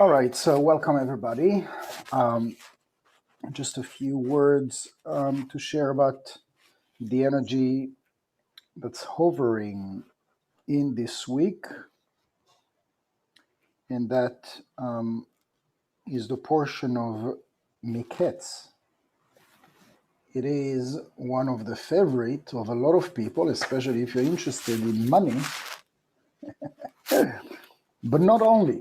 All right, so welcome everybody. Just a few words to share about the energy that's hovering in this week, and that is the portion of Miketz. It is one of the favorite of a lot of people, especially if you're interested in money, but not only.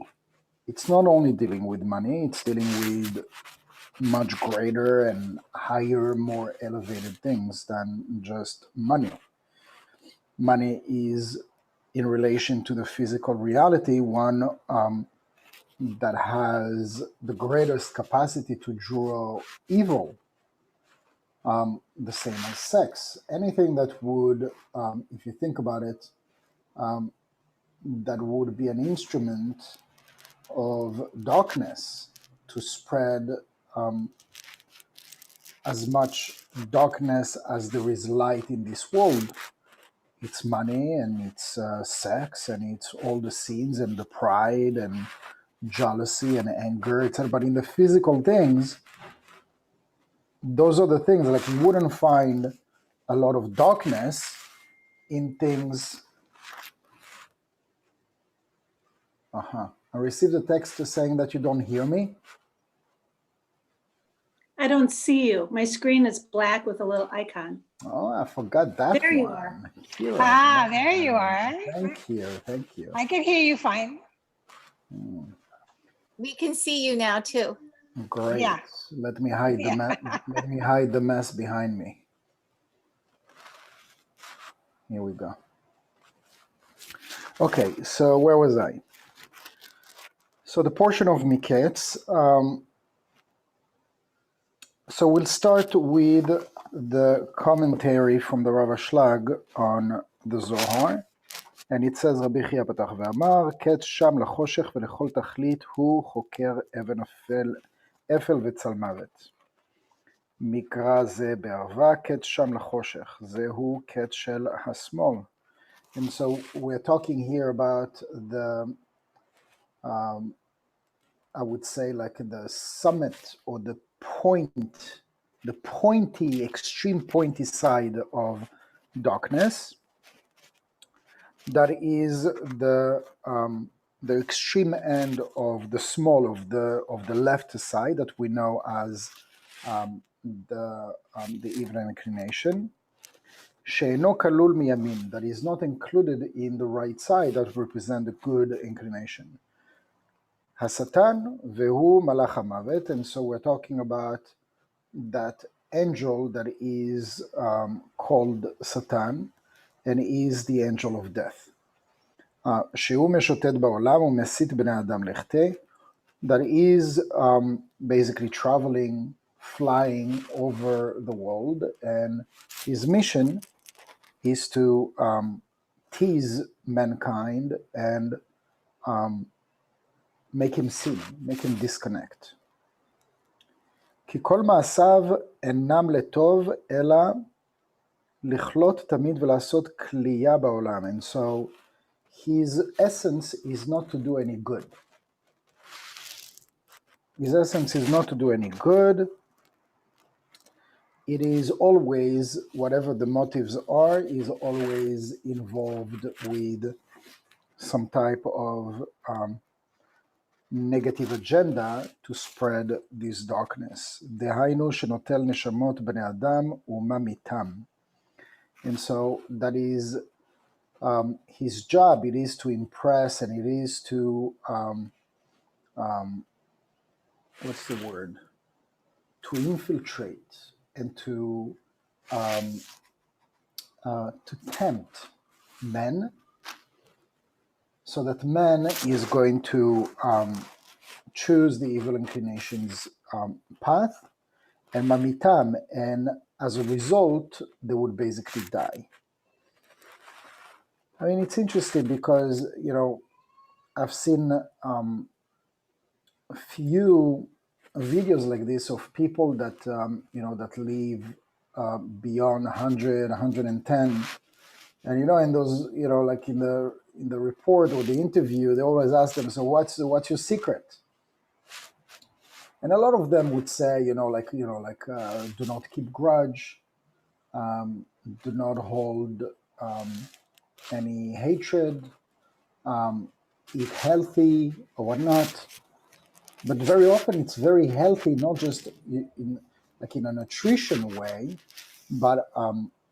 It's not only dealing with money, it's dealing with much greater and higher, more elevated things than just money. Money is, in relation to the physical reality, one that has the greatest capacity to draw evil, the same as sex. Anything that would, if you think about it, that would be an instrument of darkness to spread as much darkness as there is light in this world. It's money and it's sex and it's all the sins and the pride and jealousy and anger, etc. But in the physical things, those are the things, like you wouldn't find a lot of darkness in things. I received a text saying that you don't hear me. I don't see you. My screen is black with a little icon. Oh, I forgot that. There you are. Here there you are. Thank you. I can hear you fine. We can see you now too. Great. Yeah. Let me hide let me hide the mess behind me. Here we go. Okay, so where was I? So the portion of Miketz. So we'll start with the commentary from the Rav Ashlag on the Zohar, and it says, רבי חייא פתח ואמר, קץ שם לחושך ולכל תכלית הוא חוקר אבן אפל וצל מוות. מקרא זה בערווה, קץ שם לחושך, זהו קץ של השמאל. And so we're talking here about the, I would say, like the summit or the point, the pointy, extreme pointy side of darkness. That is the extreme end of the small of the left side that we know as the evil inclination. She'eno kalul miyamin, that is not included in the right side that represent the good inclination. Hasatan vehu malach hamavet, and so we're talking about that angel that is called Satan, and is the angel of death. שהוא משוטט בעולם ומסית בני אדם לחטא, that is basically traveling, flying over the world, and his mission is to tease mankind and make him sin, make him disconnect. כי כל מעשיו אינם לטוב, אלא לכלות תמיד ולעשות כלייה בעולם. And so his essence is not to do any good. His essence is not to do any good. It is always, whatever the motives are, is always involved with some type of negative agenda to spread this darkness. דהיינו שנוטל נשמות בני אדם וממיתם. And so that is his job. It is to impress, and it is to, what's the word? To infiltrate and to tempt men, so that man is going to choose the evil inclinations path, and mamitam, and as a result, they would basically die. I mean, it's interesting because, you know, I've seen a few videos like this of people that, you know, that live beyond 100, 110. And, you know, in those, you know, like in the report or the interview, they always ask them, so what's your secret? And a lot of them would say, do not keep grudge, do not hold any hatred, eat healthy or whatnot. But very often it's very healthy, not just in a nutrition way, but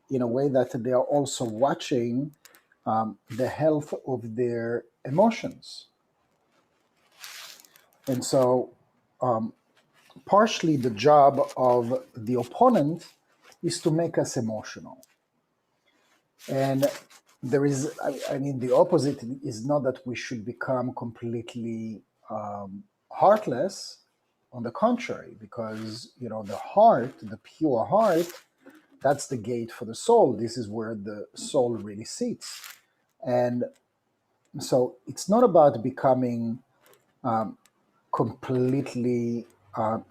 in a way that they are also watching the health of their emotions. And so partially the job of the opponent is to make us emotional. And there is, the opposite is not that we should become completely heartless. On the contrary, because, the heart, the pure heart, that's the gate for the soul. This is where the soul really sits. And so it's not about becoming completely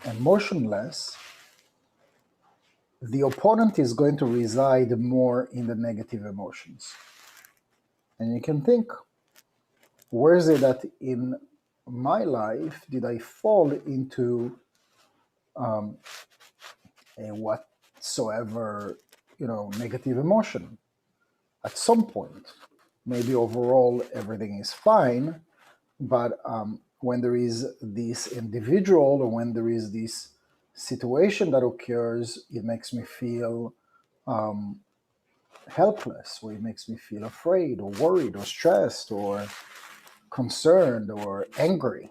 emotionless. The opponent is going to reside more in the negative emotions. And you can think, where is it that in my life did I fall into a whatsoever, negative emotion? At some point, maybe overall everything is fine, but when there is this individual or when there is this situation that occurs, it makes me feel helpless, or it makes me feel afraid or worried or stressed or concerned or angry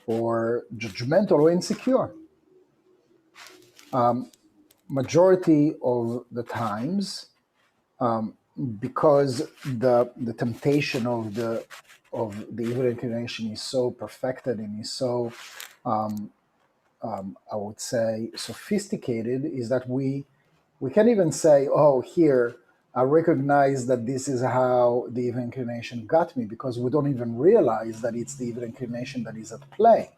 or judgmental or insecure. Majority of the times, because the temptation of the evil inclination is so perfected and is so I would say sophisticated, is that we can't even say, oh, here I recognize that this is how the evil inclination got me, because we don't even realize that it's the evil inclination that is at play.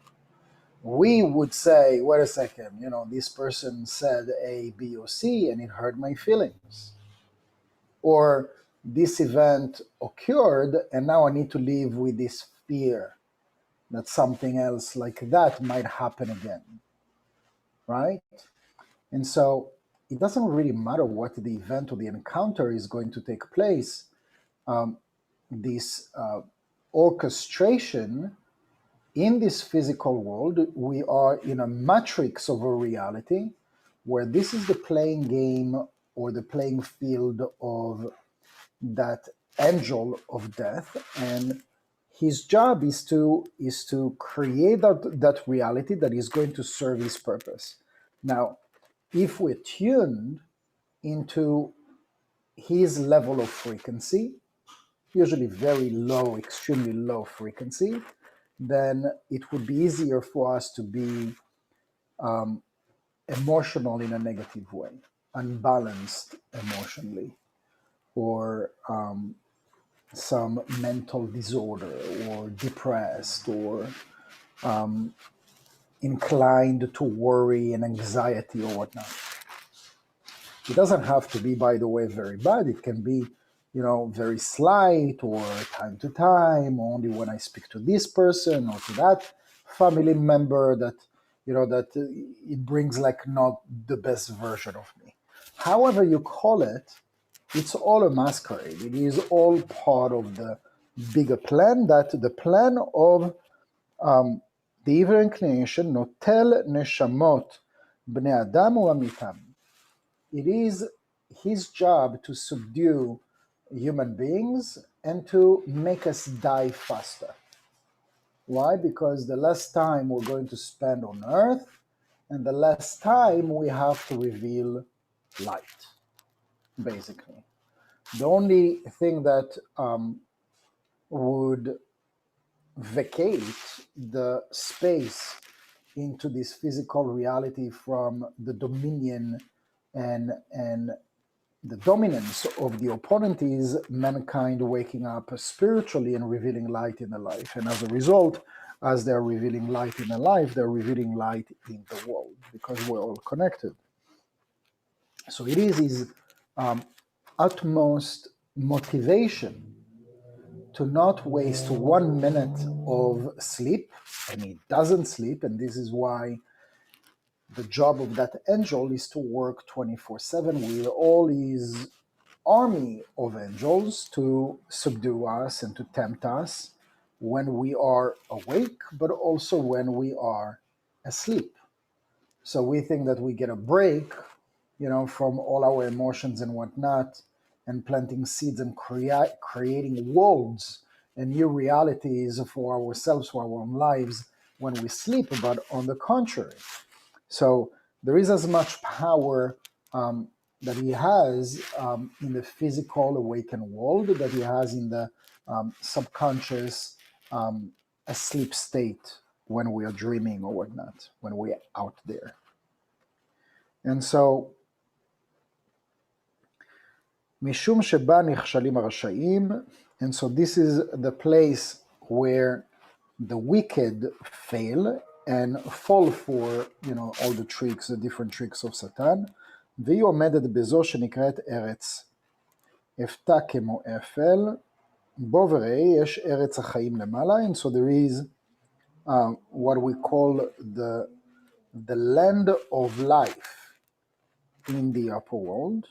We would say, wait a second, this person said A, B, or C, and it hurt my feelings. Or this event occurred, and now I need to live with this fear that something else like that might happen again, right? And so it doesn't really matter what the event or the encounter is going to take place. This orchestration in this physical world, we are in a matrix of a reality where this is the playing game or the playing field of that angel of death, and his job is to create that reality that is going to serve his purpose. Now, if we're tuned into his level of frequency, usually very low, extremely low frequency, then it would be easier for us to be emotional in a negative way, unbalanced emotionally, or some mental disorder, or depressed, or inclined to worry and anxiety or whatnot. It doesn't have to be, by the way, very bad. It can be, very slight, or time to time, only when I speak to this person or to that family member that, that it brings like not the best version of me. However you call it, it's all a masquerade. It is all part of the bigger plan, that the plan of the evil inclination, notel neshamot bnei adam u'amitam. It is his job to subdue human beings and to make us die faster. Why? Because the less time we're going to spend on earth, and the less time we have to reveal light, basically. The only thing that would vacate the space into this physical reality from the dominion and the dominance of the opponent is mankind waking up spiritually and revealing light in their life. And as a result, as they're revealing light in their life, they're revealing light in the world, because we're all connected. So it is his utmost motivation to not waste 1 minute of sleep, and he doesn't sleep, and this is why the job of that angel is to work 24/7 with all his army of angels to subdue us and to tempt us when we are awake, but also when we are asleep. So we think that we get a break, from all our emotions and whatnot, and planting seeds and creating worlds and new realities for ourselves, for our own lives when we sleep, but on the contrary. So there is as much power that he has in the physical awakened world that he has in the subconscious asleep state when we are dreaming or whatnot, when we're out there. And so, Mishum sheba nichshalim harasha'im, and so this is the place where the wicked fail and fall for, all the tricks, the different tricks of Satan. והיא עומדת בזו שנקראת ארץ. אפתה כמו אפל, בו וראה יש ארץ החיים למעלה, and so there is what we call the land of life in the upper world.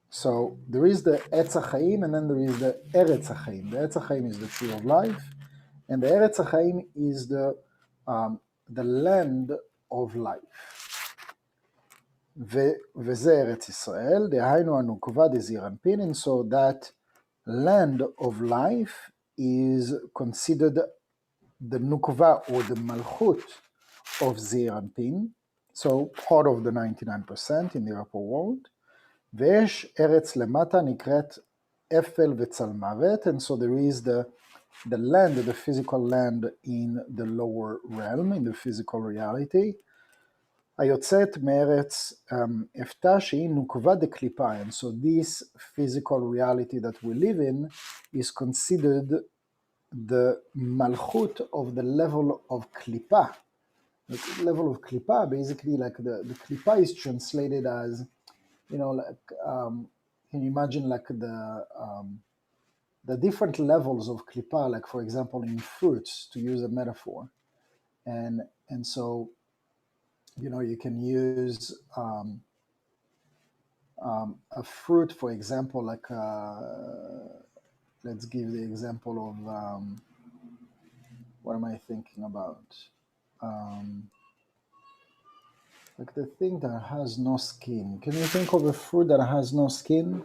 So there is the Etz HaChaim, and then there is the Eretz HaChaim. The Etz HaChaim is the tree of life, and the Eretz HaChaim is the land of life. וזה ארץ ישראל, דהיינו הנוקבה דזעיר אנפין, and so that land of life is considered the nukva or the malchut of Zeir Anpin, so part of the 99% in the upper world. ויש ארץ למטה נקראת אפל וצלמוות, and so there is the land, the physical land in the lower realm, in the physical reality. היוצאת מארץ אפתה שהיא נוקבה דקליפה, and so this physical reality that we live in is considered the malchut of the level of klipa. The level of klipa, basically, like the klipa is translated as, can you imagine like the different levels of klipa, like for example in fruits, to use a metaphor, and so you can use a fruit, for example, like let's give the example of what am I thinking about? Like the thing that has no skin. Can you think of a fruit that has no skin?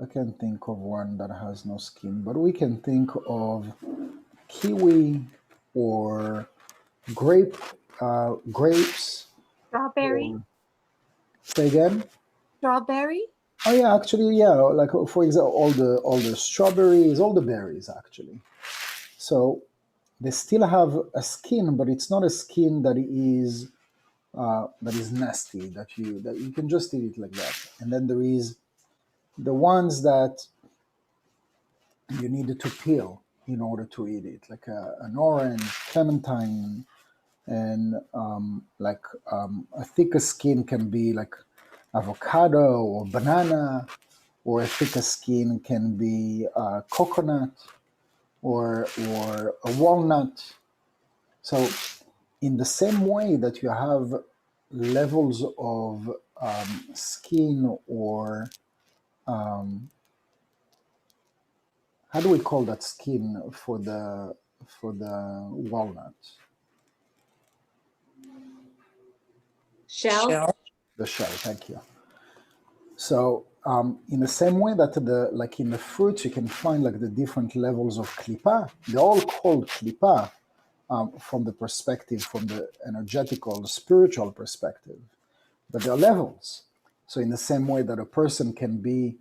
I can't think of one that has no skin, but we can think of kiwi or grapes. Strawberry? Say again? Strawberry? Oh yeah, actually, yeah. Like for example, all the strawberries, all the berries, actually. So they still have a skin, but it's not a skin that is nasty, that you can just eat it like that. And then there is the ones that you need to peel in order to eat it, like an orange, clementine, and a thicker skin can be like avocado or banana, or a thicker skin can be coconut or a walnut. So in the same way that you have levels of skin, or how do we call that skin for the walnut? Shell. The shell, thank you. So in the same way that like in the fruits you can find like the different levels of klipa, they're all called klipa from the energetical, spiritual perspective, but there are levels. So in the same way that a person can be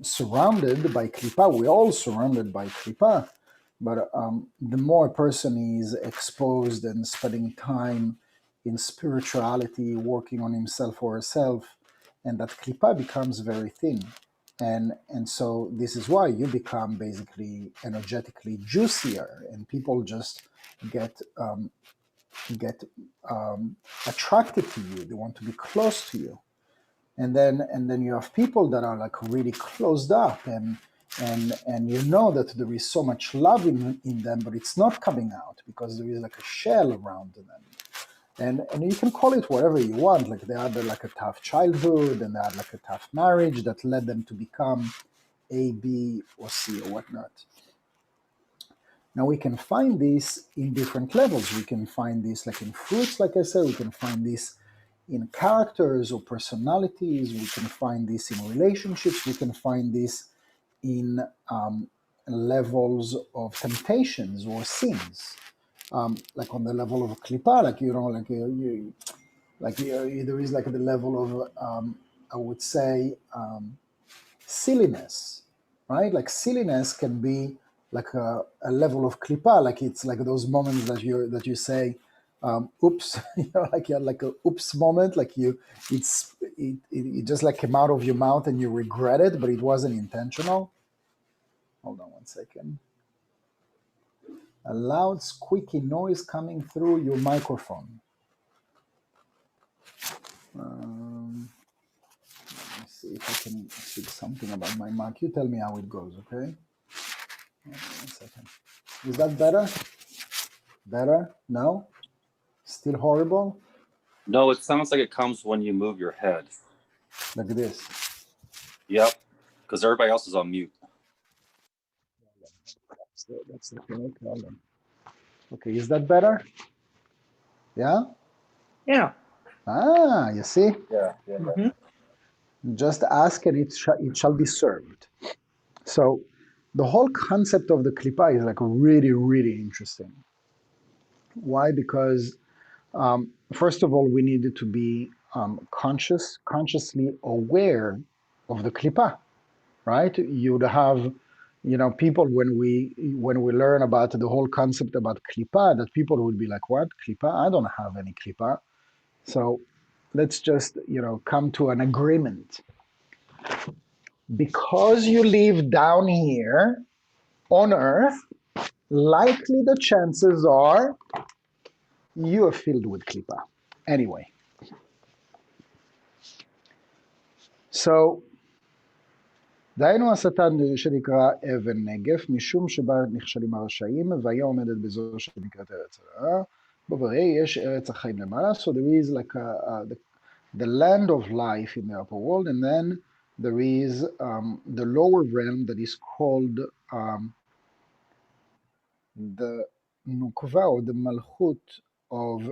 surrounded by klipa, we're all surrounded by klipa, but the more a person is exposed and spending time in spirituality, working on himself or herself, and that klipa becomes very thin. And so this is why you become basically energetically juicier, and people just get attracted to you. They want to be close to you. and then you have people that are like really closed up, and you know that there is so much love in them, but it's not coming out because there is like a shell around them. And you can call it whatever you want. Like they had like a tough childhood, and they had like a tough marriage that led them to become A, B, or C, or whatnot. Now we can find this in different levels. We can find this like in fruits, like I said. We can find this in characters or personalities. We can find this in relationships. We can find this in levels of temptations or sins. Like on the level of klipa, like there is like the level of I would say silliness, right? Like silliness can be like a level of klipa, like it's like those moments that you say, oops, like you had like a oops moment, like it just like came out of your mouth and you regret it, but it wasn't intentional. Hold on one second. A loud squeaky noise coming through your microphone. Let me see if I can see something about my mic. You tell me how it goes, okay? 1 second. Is that better? Better? No? Still horrible? No, it sounds like it comes when you move your head. Like this. Yep, because everybody else is on mute. That's the no problem. Okay, is that better? Yeah? Yeah. Ah, you see? Yeah. Mhm. Just ask and it shall be served. So the whole concept of the klipa is like really, really interesting. Why? Because first of all, we needed to be consciously aware of the klipa, right? You'd have, people when we learn about the whole concept about klipa, that people would be like, "What klipa? I don't have any klipa." So let's just, come to an agreement. Because you live down here on Earth, likely the chances are you are filled with klipa. Anyway, so דהיינו השטן שנקרא אבן נגף, משום שבה נכשלים הרשעים, והיה עומדת בזו שנקראת ארץ הרעה, בבראי יש ארץ החיים למעלה, so there is like the land of life in the upper world, and then there is the lower realm that is called the nukva, or the malchut of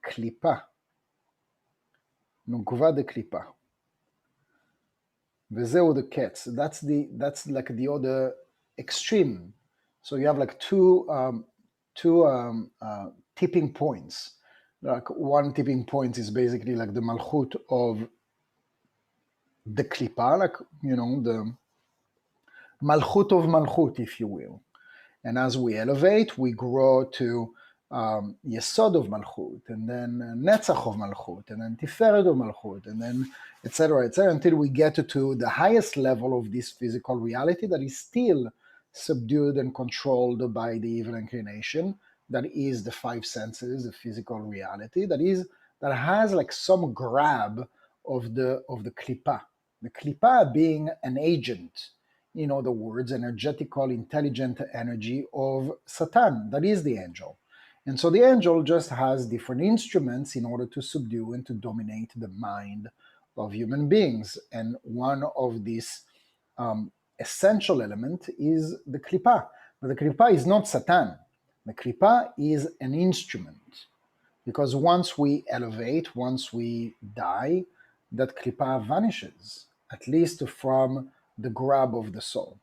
klipa, nukva de klipa. וזהו the cats. That's like the other extreme. So you have like two tipping points. Like one tipping point is basically like the malchut of the klipa, like the malchut of malchut, if you will. And as we elevate, we grow to Yesod of Malchut, and then Netzach of Malchut, and then Tiferet of Malchut, and then etc., until we get to the highest level of this physical reality that is still subdued and controlled by the evil inclination, that is the five senses, the physical reality, that has like some grab of the klipa. The klipa being an agent, in other words, energetical, intelligent energy of Satan, that is the angel. And so the angel just has different instruments in order to subdue and to dominate the mind of human beings. And one of these essential elements is the klipa. But the klipa is not Satan. The klipa is an instrument. Because once we elevate, once we die, that klipa vanishes, at least from the grab of the soul.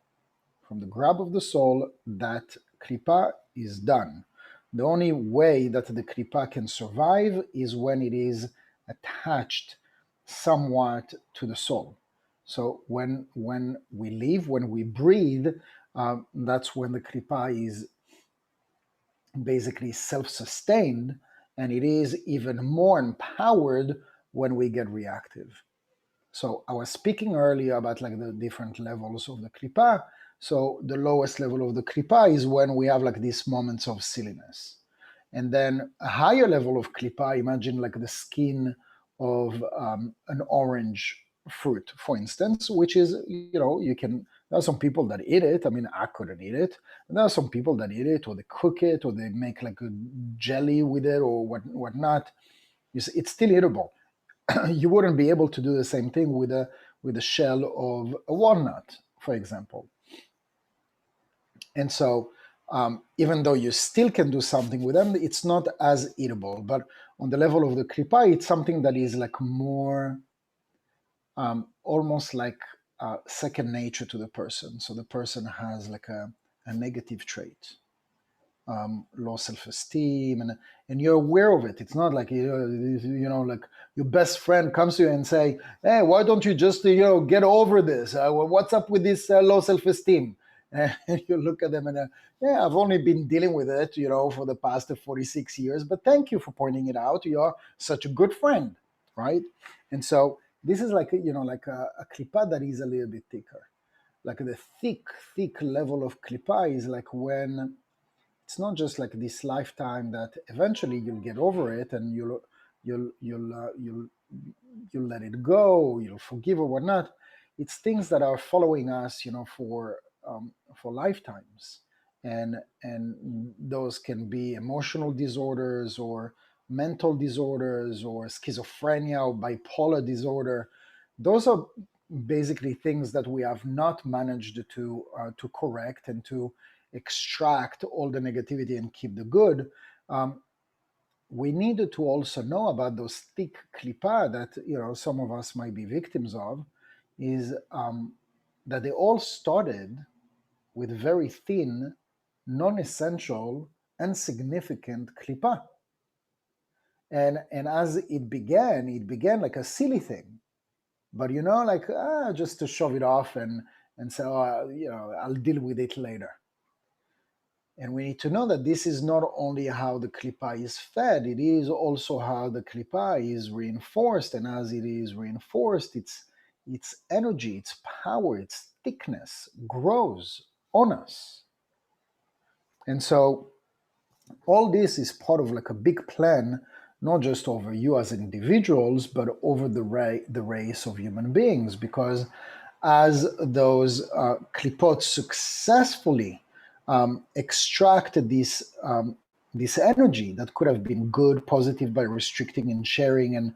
From the grab of the soul, that klipa is done. The only way that the klipa can survive is when it is attached somewhat to the soul. So when we live, when we breathe, that's when the klipa is basically self-sustained, and it is even more empowered when we get reactive. So I was speaking earlier about like the different levels of the klipa. So the lowest level of the klipa is when we have like these moments of silliness. And then a higher level of klipa, imagine like the skin of an orange fruit, for instance, which is, there are some people that eat it. I mean, I couldn't eat it. And there are some people that eat it, or they cook it, or they make like a jelly with it, or whatnot. It's still eatable. You wouldn't be able to do the same thing with the shell of a walnut, for example. And so, even though you still can do something with them, it's not as eatable. But on the level of the klipa, it's something that is like more, almost like second nature to the person. So the person has like a negative trait, low self-esteem, and you're aware of it. It's not like, like your best friend comes to you and say, hey, why don't you just, get over this? What's up with this low self-esteem? And you look at them and, yeah, I've only been dealing with it, for the past 46 years, but thank you for pointing it out. You're such a good friend, right? And so this is like, like a klipa that is a little bit thicker. Like the thick level of klipa is like when it's not just like this lifetime that eventually you'll get over it and you'll let it go, you'll forgive or whatnot. It's things that are following us, for lifetimes, and those can be emotional disorders or mental disorders or schizophrenia or bipolar disorder. Those are basically things that we have not managed to correct and to extract all the negativity and keep the good. We needed to also know about those thick klipa that some of us might be victims of, is that they all started with very thin, non-essential, insignificant klipa. And as it began like a silly thing. But like just to shove it off and say, I'll deal with it later. And we need to know that this is not only how the klipa is fed, it is also how the klipa is reinforced. And as it is reinforced, its energy, its power, its thickness grows on us. And so all this is part of like a big plan, not just over you as individuals, but over the race of human beings. Because as those klipot successfully extracted this energy that could have been good, positive, by restricting and sharing and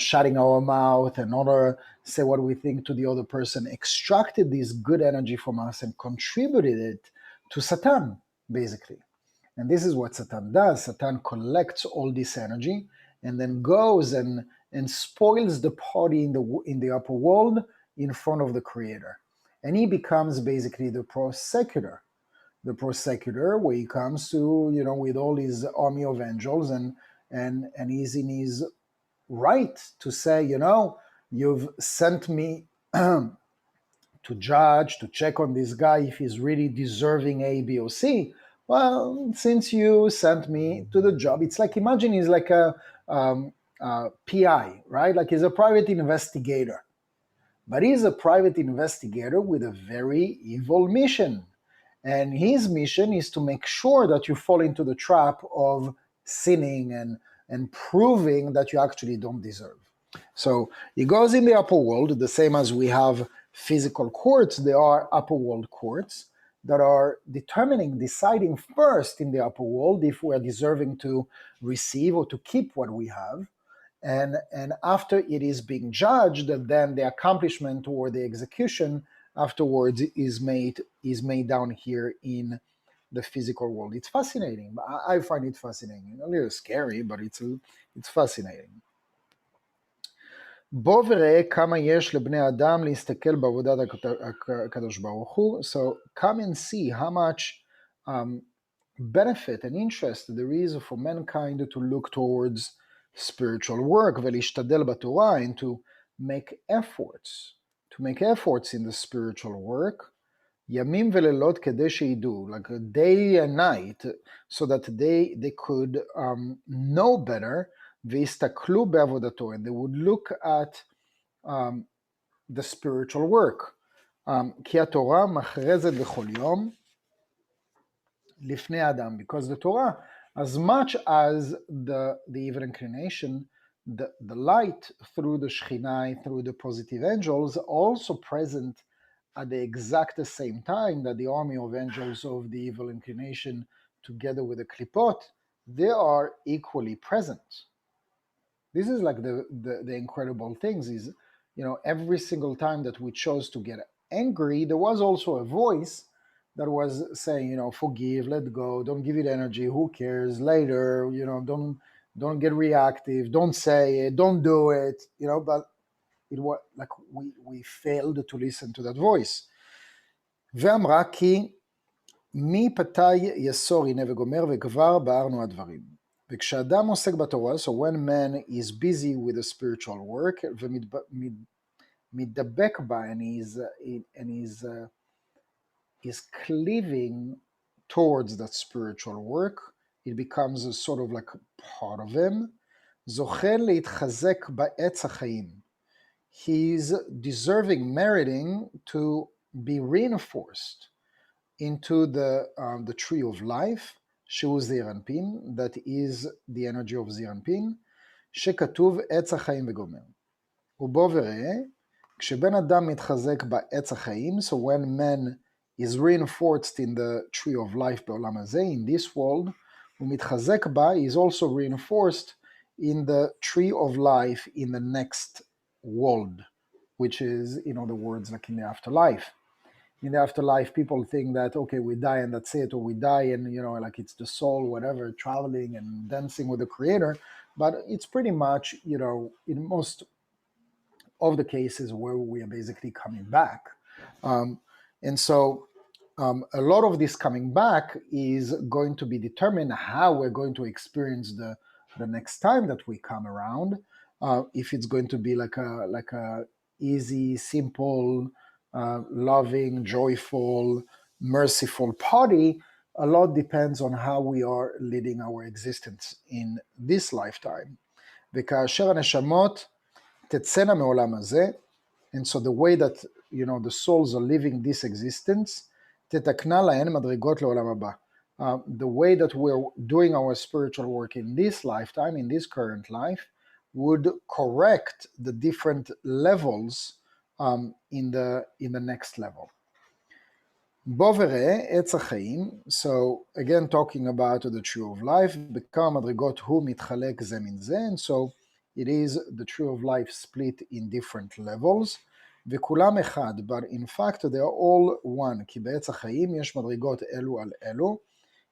shutting our mouth and not say what we think to the other person, extracted this good energy from us and contributed it to Satan, basically. And this is what Satan does. Satan collects all this energy and then goes and spoils the party in the upper world in front of the Creator. And he becomes basically the prosecutor. The prosecutor, where he comes to, with all his army of angels, and he's in his right to say, you've sent me to judge, to check on this guy if he's really deserving A, B, or C. Well, since you sent me to the job, it's like, imagine he's like a PI, right? Like he's a private investigator. But he's a private investigator with a very evil mission. And his mission is to make sure that you fall into the trap of sinning and proving that you actually don't deserve. So he goes in the upper world, the same as we have physical courts. There are upper world courts that are deciding first in the upper world if we are deserving to receive or to keep what we have. And after it is being judged, then the accomplishment or the execution afterwards is made down here in the physical world. It's fascinating. I find it fascinating. A little scary, but it's fascinating. בוא וראה כמה יש לבני אדם להסתכל בעבודת הקדוש ברוך הוא. So come and see how much benefit and interest there is for mankind to look towards spiritual work, ולהשתדל בתורה, and to make efforts in the spiritual work, ימים ולילות כדי שידעו, like a day and night, so that they could know better, ויסתכלו בעבודתו, and they would look at the spiritual work. כי התורה מכרזת בכל יום לפני האדם, because the Torah, as much as the evil inclination, the light through the Shekhinah, through the positive angels, also present at the exact same time that the army of angels of the evil inclination, together with the Klipot, they are equally present. This is like the incredible things is, every single time that we chose to get angry, there was also a voice that was saying, forgive, let go, don't give it energy, who cares, later, don't get reactive, don't say it, don't do it, but it was like we failed to listen to that voice. ואמרה כי מפתי יסור הנה וגומר וכבר בארנו הדברים. וכשאדם עוסק בתורה, so when man is busy with the spiritual work ומתדבק בה and is cleaving towards that spiritual work, it becomes a sort of like a part of him, זוכה להתחזק בעץ החיים. He is deserving, meriting to be reinforced into the tree of life, שהוא זעיר אנפין, that is the energy of זעיר אנפין, שכתוב עץ החיים וגומר. ובוא וראה, כשבן אדם מתחזק בעץ החיים, so when man is reinforced in the tree of life בעולם הזה, in this world, הוא מתחזק בה, is also reinforced in the tree of life in the next world, which is, in other words, like in the afterlife. In the afterlife, people think that, okay, we die and that's it, or we die and, like it's the soul, whatever, traveling and dancing with the Creator. But it's pretty much, in most of the cases where we are basically coming back. And so a lot of this coming back is going to be determined how we're going to experience the next time that we come around. If it's going to be like a easy, simple, loving, joyful, merciful party, a lot depends on how we are leading our existence in this lifetime. וכאשר הנשמות תצאנה מעולם הזה, and so the way that, the souls are living this existence, תתקנה להן מדרגות לעולם הבא. The way that we're doing our spiritual work in this lifetime, in this current life, would correct the different levels in the next level. בוא וראה עץ החיים, so again talking about the tree of life, בכמה מדרגות הוא מתחלק זה מן זה, and so it is the tree of life split in different levels, וכולם אחד, but in fact they are all one, כי בעץ החיים יש מדרגות אלו על אלו,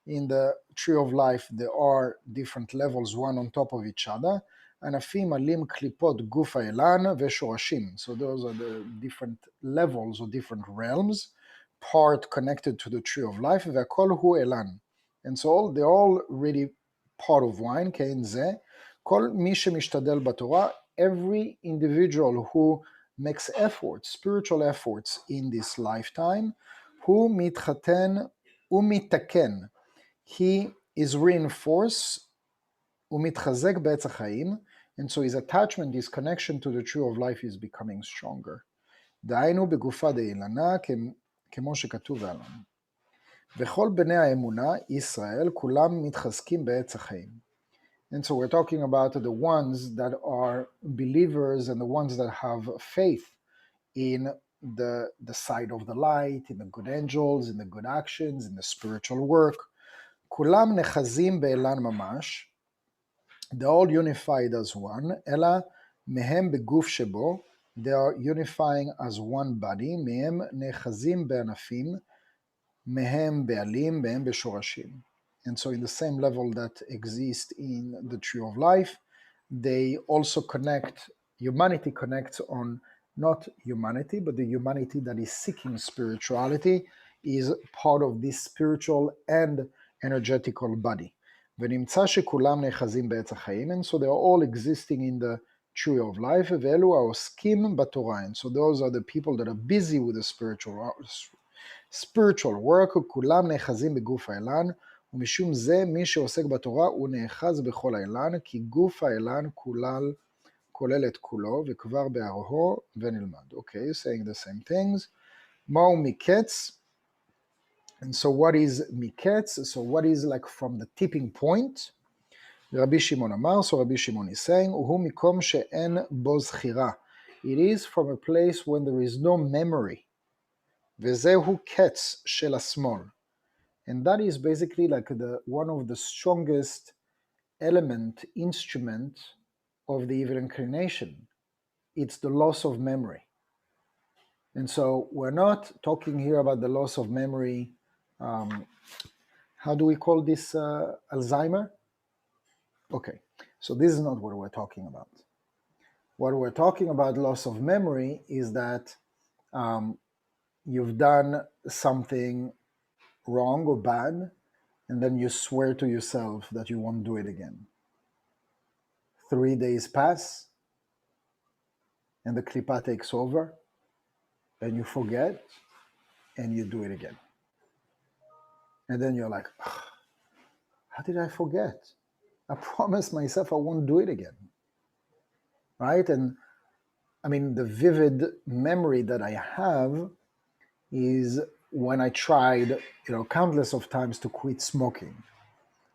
in the tree of life there are different levels one on top of each other, ענפים עלים קליפות גוף האילן ושורשים, so those are the different levels or different realms, part connected to the tree of life, והכל הוא אילן. And so they're all really part of one, כן זה, כל מי שמשתדל בתורה, every individual who makes efforts, spiritual efforts in this lifetime, הוא מתחתן ומתקן, he is reinforced, הוא מתחזק בעץ החיים, and so his attachment, his connection to the tree of life is becoming stronger. דהיינו בגופה דאילנה, כמו שכתוב עליהם. וכל בני האמונה, ישראל, כולם מתחזקים בעץ החיים. And so we're talking about the ones that are believers and the ones that have faith in the side of the light, in the good angels, in the good actions, in the spiritual work. כולם נחזים באילן ממש, they're all unified as one, אלא מהם בגוף שבו, they are unifying as one body, מהם נחזים בענפים, מהם בעלים, מהם בשורשים. And so in the same level that exists in the tree of life, they also connect, humanity connects on not humanity, but the humanity that is seeking spirituality is part of this spiritual and energetical body. ונמצא שכולם נאחזים בעץ החיים, and so they are all existing in the tree of life, ואלו העוסקים בתורה, and so those are the people that are busy with the spiritual work, כולם נאחזים בגוף האילן, ומשום זה מי שעוסק בתורה הוא נאחז בכל האילן, כי גוף האילן כולל את כולו, וכבר בערהו ונלמד. Okay, saying the same things. מהו מקץ? And so what is miketz? So what is like from the tipping point? Rabbi Shimon Amar, so Rabbi Shimon is saying, Uhu mikom she'en bo zchira. It is from a place when there is no memory. Vezehu ketz shel השמאל. And that is basically like one of the strongest instrument of the evil inclination. It's the loss of memory. And so we're not talking here about the loss of memory. How do we call this Alzheimer? Okay, so this is not what we're talking about. What we're talking about, loss of memory, is that you've done something wrong or bad, and then you swear to yourself that you won't do it again. 3 days pass, and the klipa takes over, and you forget, and you do it again. And then you're like, how did I forget? I promised myself I won't do it again. Right? And I mean, the vivid memory that I have is when I tried, countless of times to quit smoking.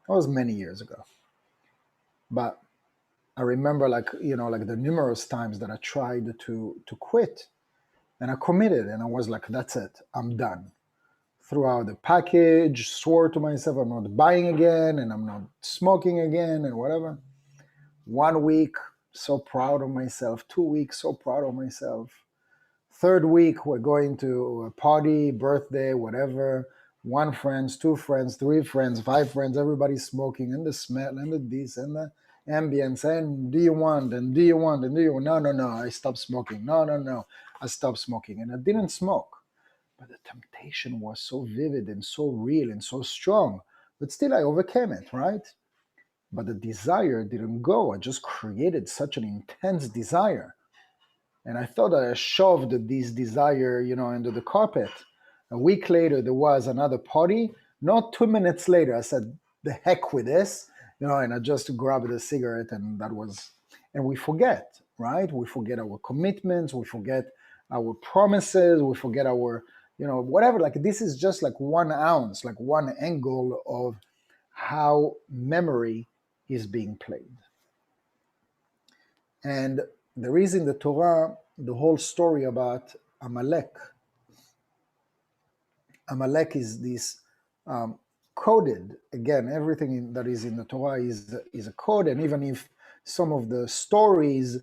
That was many years ago. But I remember like the numerous times that I tried to quit, and I committed, and I was like, that's it, I'm done. Threw out the package, swore to myself I'm not buying again, and I'm not smoking again, and whatever. 1 week, so proud of myself. 2 weeks, so proud of myself. 3rd week, we're going to a party, birthday, whatever. 1 friend, 2 friends, 3 friends, 5 friends, everybody's smoking, and the smell, and the this, and the ambience, and do you want, and do you want, and do you want? No, I stopped smoking. No, I stopped smoking. And I didn't smoke. But the temptation was so vivid and so real and so strong. But still, I overcame it, right? But the desire didn't go. I just created such an intense desire. And I thought that I shoved this desire, under the carpet. A week later, there was another party. Not 2 minutes later, I said, the heck with this, and I just grabbed a cigarette, and and we forget, right? We forget our commitments, we forget our promises, we forget our, whatever. Like, this is just like 1 ounce, like 1 angle of how memory is being played. And there is in the Torah the whole story about Amalek. Amalek is this coded, again, everything that is in the Torah is a code, and even if some of the stories,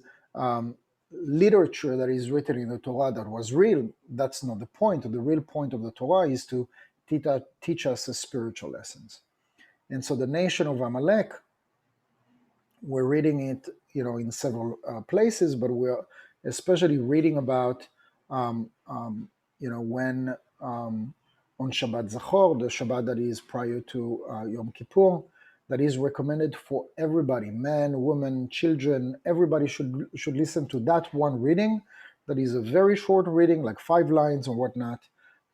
literature that is written in the Torah that was real, that's not the point. The real point of the Torah is to teach us spiritual lessons. And so the nation of Amalek, we're reading it, in several places, but we're especially reading about, when on Shabbat Zachor, the Shabbat that is prior to Yom Kippur, that is recommended for everybody, men, women, children. Everybody should listen to that one reading. That is a very short reading, like 5 lines or whatnot,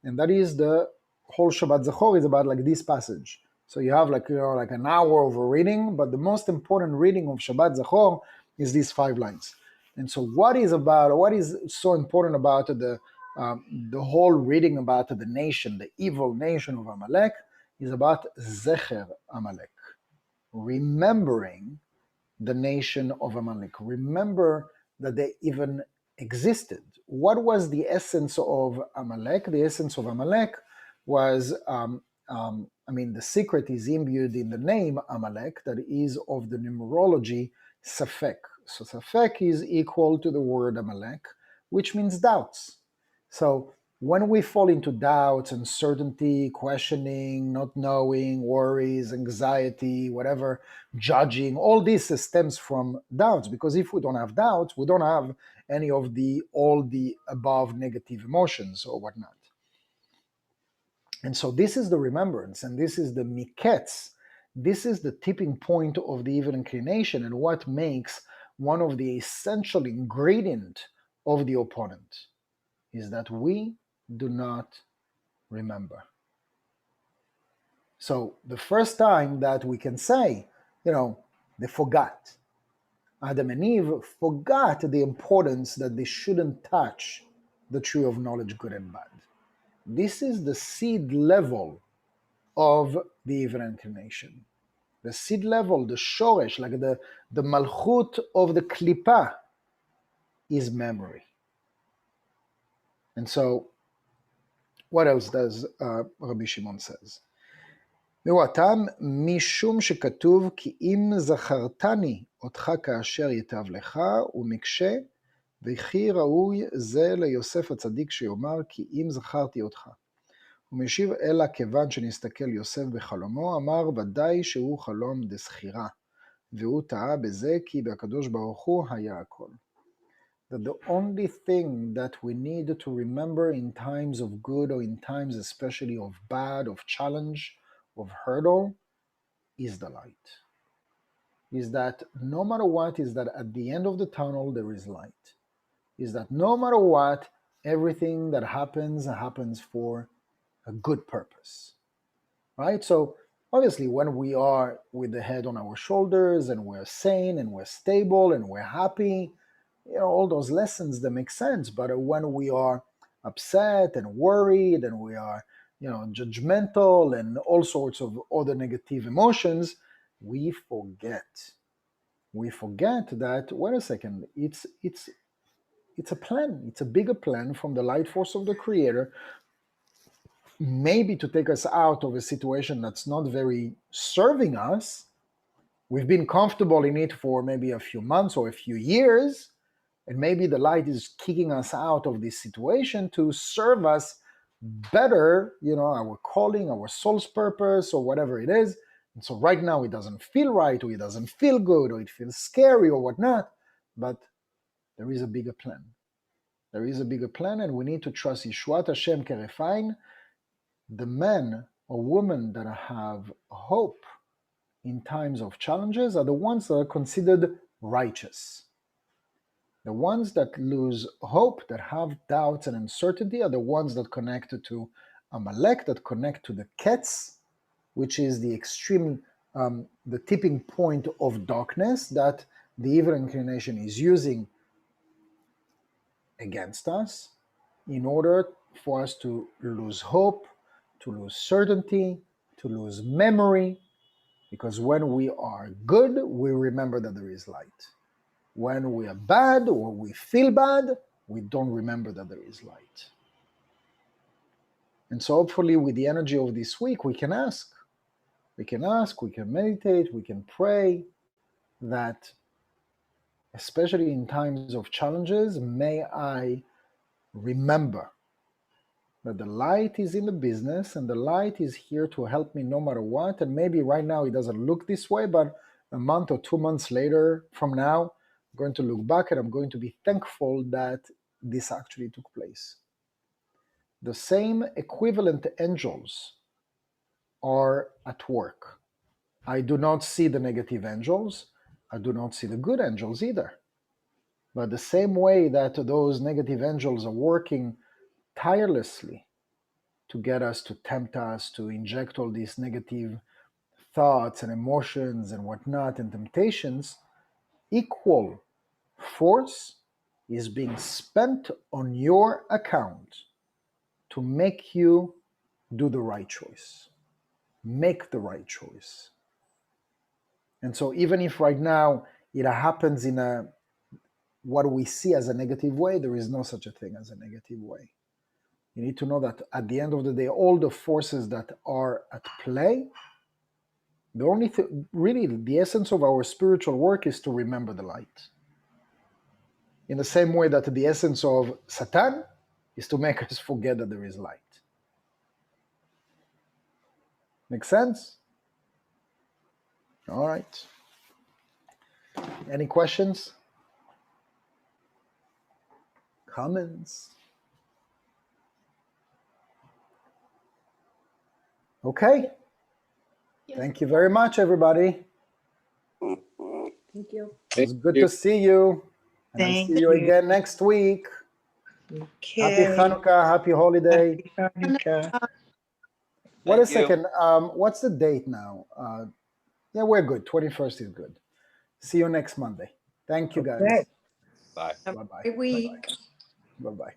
and that is the whole Shabbat Zachor is about like this passage. So you have like an hour of a reading, but the most important reading of Shabbat Zachor is these 5 lines. And so what is so important about the whole reading about the nation, the evil nation of Amalek, is about Zecher Amalek, remembering the nation of Amalek. Remember that they even existed. What was the essence of Amalek? The essence of Amalek was, the secret is imbued in the name Amalek, that is of the numerology Safek. So Safek is equal to the word Amalek, which means doubts. So when we fall into doubts, uncertainty, questioning, not knowing, worries, anxiety, whatever, judging, all this stems from doubts, because if we don't have doubts, we don't have any of all the above negative emotions or whatnot. And so this is the remembrance, and this is the miketz. This is the tipping point of the evil inclination, and what makes one of the essential ingredient of the opponent is that we do not remember. So the first time that we can say, they forgot. Adam and Eve forgot the importance that they shouldn't touch the tree of knowledge, good and bad. This is the seed level of the evil inclination. the seed level, the shoresh, like the malchut of the klipa is memory. And so, what else does Rabbi Shimon says? והוא הטעם משום שכתוב כי אם זכרתני אותך כאשר ייטב לך ומקשה וכי ראוי זה ליוסף הצדיק שיאמר כי אם זכרתי אותך. הוא משיב אלא כיוון שנסתכל יוסף בחלומו אמר ודאי שהוא חלום דזכירה והוא טעה בזה כי בקדוש ברוך הוא היה הכל. That the only thing that we need to remember in times of good or in times especially of bad, of challenge, of hurdle, is the light. Is that no matter what, is that at the end of the tunnel there is light. Is that no matter what, everything that happens for a good purpose. Right? So obviously when we are with the head on our shoulders and we're sane and we're stable and we're happy, all those lessons, they make sense. But when we are upset and worried and we are, judgmental and all sorts of other negative emotions, we forget. We forget that, wait a second, it's a plan. It's a bigger plan from the light force of the Creator, maybe to take us out of a situation that's not very serving us. We've been comfortable in it for maybe a few months or a few years, and maybe the light is kicking us out of this situation to serve us better, our calling, our soul's purpose, or whatever it is. And so right now it doesn't feel right, or it doesn't feel good, or it feels scary, or whatnot. But there is a bigger plan. There is a bigger plan, and we need to trust Yeshuat Hashem Kerefain. The men or women that have hope in times of challenges are the ones that are considered righteous. The ones that lose hope, that have doubts and uncertainty, are the ones that connect to Amalek, that connect to the Ketz, which is the extreme, the tipping point of darkness that the evil inclination is using against us in order for us to lose hope, to lose certainty, to lose memory, because when we are good, we remember that there is light. When we are bad or we feel bad, we don't remember that there is light. And so hopefully with the energy of this week, we can ask, we can meditate, we can pray that, especially in times of challenges, may I remember that the light is in the business and the light is here to help me no matter what. And maybe right now it doesn't look this way, but a month or 2 months later from now, I'm going to look back and I'm going to be thankful that this actually took place. The same equivalent angels are at work. I do not see the negative angels. I do not see the good angels either. But the same way that those negative angels are working tirelessly to get us, to tempt us, to inject all these negative thoughts and emotions and whatnot and temptations, equal force is being spent on your account to make you do the right choice. Make the right choice. And so even if right now it happens in what we see as a negative way, there is no such a thing as a negative way. You need to know that at the end of the day, all the forces that are at play, the only thing, really the essence of our spiritual work is to remember the light. In the same way that the essence of Satan is to make us forget that there is light. Make sense? All right. Any questions? Comments? Okay. Thank you very much, everybody. Thank you. It was good to see you. And I'll Thank see you you. again next week. Okay. Happy Hanukkah, happy holiday. Happy Hanukkah. Wait a Thank you. second. What's the date now? Yeah, we're good. 21st is good. See you next Monday. Thank you, guys. Okay. Bye. Bye-bye. Every week. Bye-bye.